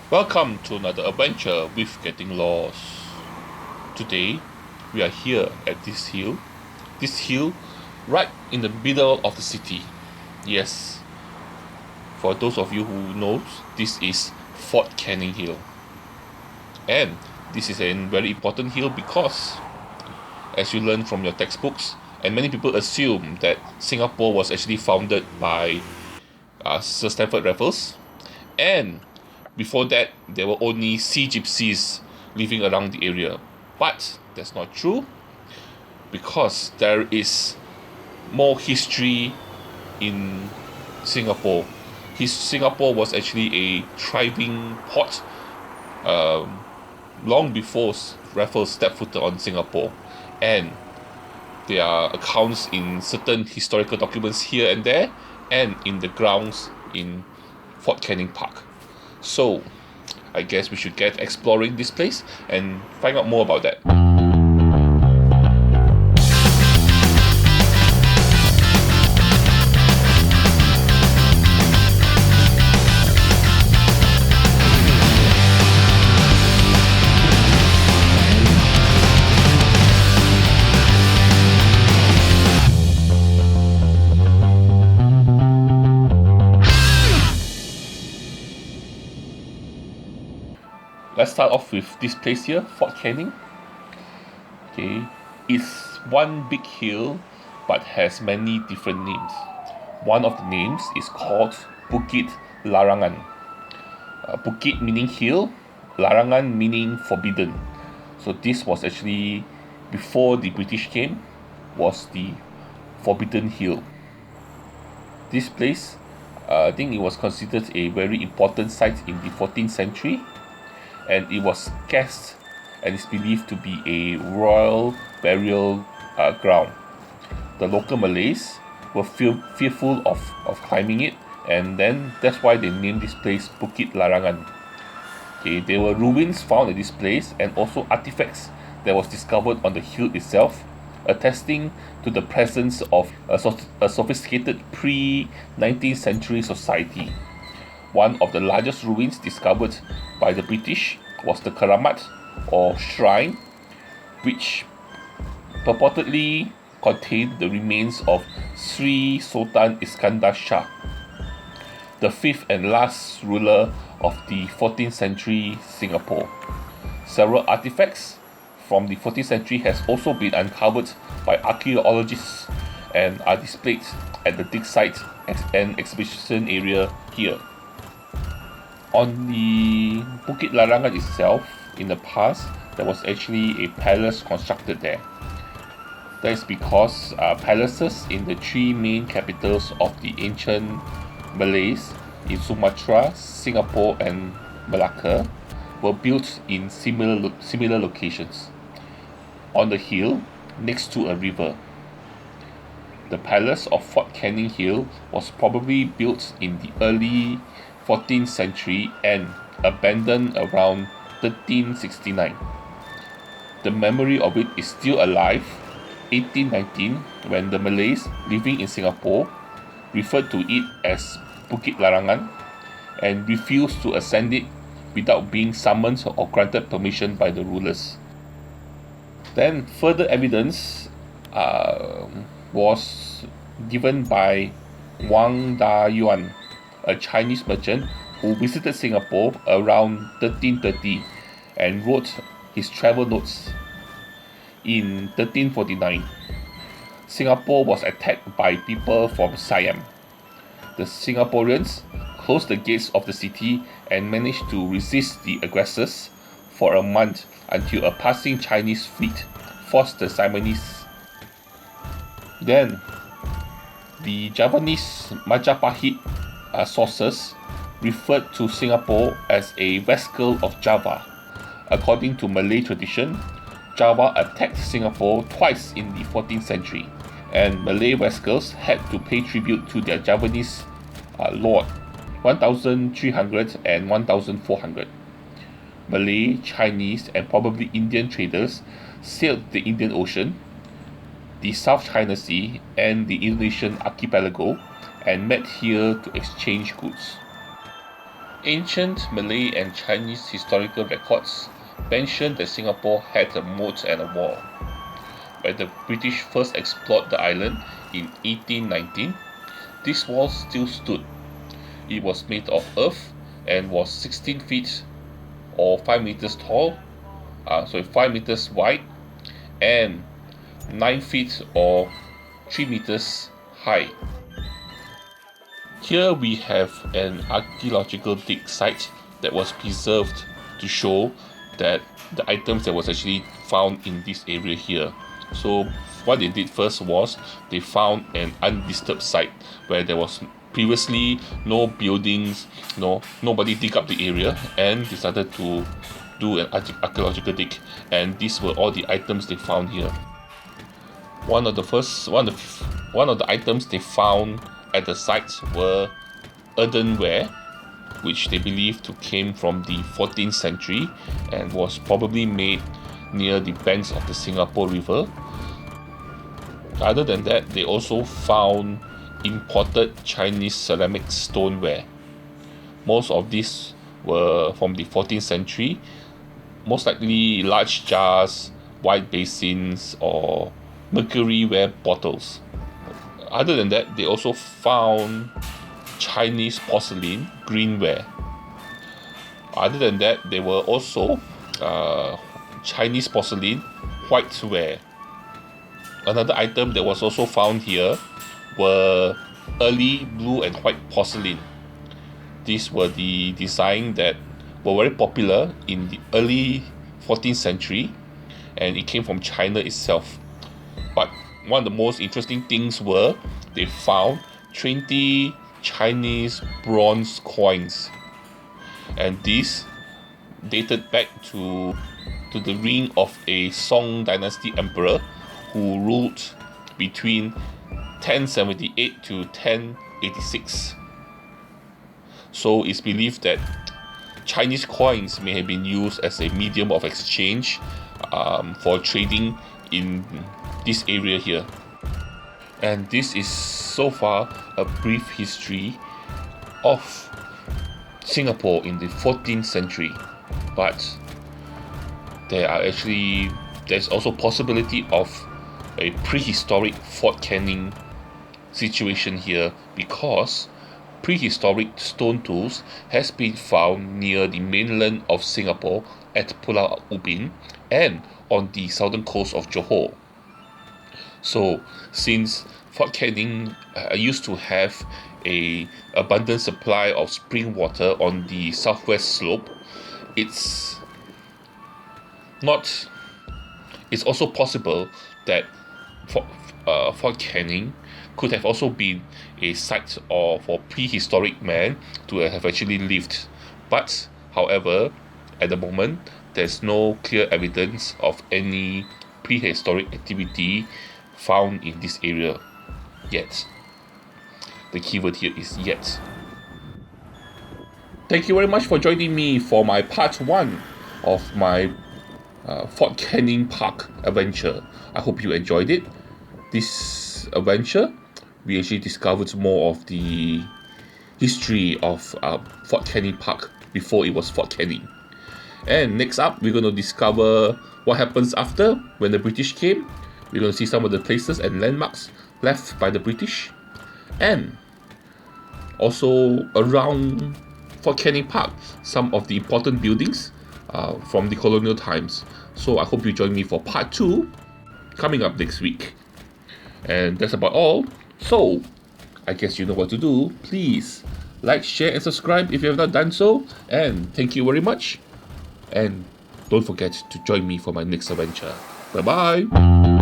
Welcome to another adventure with Getting Lost. Today, we are here at this hill right in the middle of the city. Yes, for those of you who knows, this is Fort Canning Hill. And this is a very important hill because, as you learn from your textbooks, and many people assume that Singapore was actually founded by Sir Stamford Raffles, and before that there were only sea gypsies living around the area. But that's not true, because there is more history in Singapore. Singapore was actually a thriving port long before Raffles stepped foot on Singapore, and there are accounts in certain historical documents here and there, and in the grounds in Fort Canning Park. So, I guess we should get exploring this place and find out more about that. Let's start off with this place here, Fort Canning. Okay, it's one big hill but has many different names. One of the names is called Bukit Larangan. Bukit meaning hill, Larangan meaning forbidden. So this was actually, before the British came, was the Forbidden Hill. This place, I think it was considered a very important site in the 14th century, and it was guessed and is believed to be a royal burial ground. The local Malays were fearful of climbing it, and then that's why they named this place Bukit Larangan. Okay, there were ruins found at this place and also artifacts that was discovered on the hill itself, attesting to the presence of a sophisticated pre-19th century society. One of the largest ruins discovered by the British was the Keramat, or shrine, which purportedly contained the remains of Sri Sultan Iskandar Shah, the fifth and last ruler of the 14th century Singapore. Several artifacts from the 14th century has also been uncovered by archaeologists and are displayed at the dig site and exhibition area here. On the Bukit Larangan itself, in the past, there was actually a palace constructed there. That is because palaces in the three main capitals of the ancient Malays in Sumatra, Singapore and Malacca were built in similar locations. On the hill, next to a river. The palace of Fort Canning Hill was probably built in the early 14th century and abandoned around 1369. The memory of it is still alive 1819, when the Malays living in Singapore referred to it as Bukit Larangan and refused to ascend it without being summoned or granted permission by the rulers. Then further evidence was given by Wang Da Yuan, a Chinese merchant who visited Singapore around 1330 and wrote his travel notes. In 1349, Singapore was attacked by people from Siam. The Singaporeans closed the gates of the city and managed to resist the aggressors for a month until a passing Chinese fleet forced the Siamese. Then, the Javanese Majapahit sources referred to Singapore as a Vascal of Java. According to Malay tradition, Java attacked Singapore twice in the 14th century, and Malay Vascals had to pay tribute to their Javanese lord, 1300 and 1400. Malay, Chinese, and probably Indian traders sailed the Indian Ocean, the South China Sea, and the Indonesian archipelago, and met here to exchange goods. Ancient Malay and Chinese historical records mention that Singapore had a moat and a wall. When the British first explored the island in 1819, this wall still stood. It was made of earth and was 16 feet or 5 meters tall, 5 meters wide, and 9 feet or 3 meters high. Here we have an archaeological dig site that was preserved to show that the items that was actually found in this area here. So what they did first was they found an undisturbed site where there was previously no buildings, nobody dig up the area, and decided to do an archaeological dig, and these were all the items they found here. One of the items they found at the site were earthenware, which they believed to came from the 14th century and was probably made near the banks of the Singapore River. Other than that, they also found imported Chinese ceramic stoneware. Most of these were from the 14th century, most likely large jars, wide basins, or mercuryware bottles. Other than that, they also found Chinese porcelain greenware. Other than that, there were also Chinese porcelain whiteware. Another item that was also found here were early blue and white porcelain. These were the design that were very popular in the early 14th century, and it came from China itself. But one of the most interesting things were they found 20 Chinese bronze coins, and these dated back to the reign of a Song dynasty emperor who ruled between 1078 to 1086. So it's believed that Chinese coins may have been used as a medium of exchange for trading in this area here. And this is so far a brief history of Singapore in the 14th century. But there's also possibility of a prehistoric Fort Canning situation here, because prehistoric stone tools has been found near the mainland of Singapore at Pulau Ubin and on the southern coast of Johor. So since Fort Canning used to have a abundant supply of spring water on the southwest slope, it's also possible that Fort Canning could have also been a site for prehistoric man to have actually lived. But however, at the moment, there's no clear evidence of any prehistoric activity found in this area yet. The keyword here is yet. Thank you very much for joining me for my part 1 of my Fort Canning Park adventure. I hope you enjoyed it. This adventure, we actually discovered more of the history of Fort Canning Park before it was Fort Canning. And next up, we're going to discover what happens after when the British came. We're going to see some of the places and landmarks left by the British, and also around Fort Canning Park, some of the important buildings from the colonial times. So I hope you join me for part 2 coming up next week. And that's about all. So I guess you know what to do. Please like, share, and subscribe if you have not done so. And thank you very much. And don't forget to join me for my next adventure. Bye bye.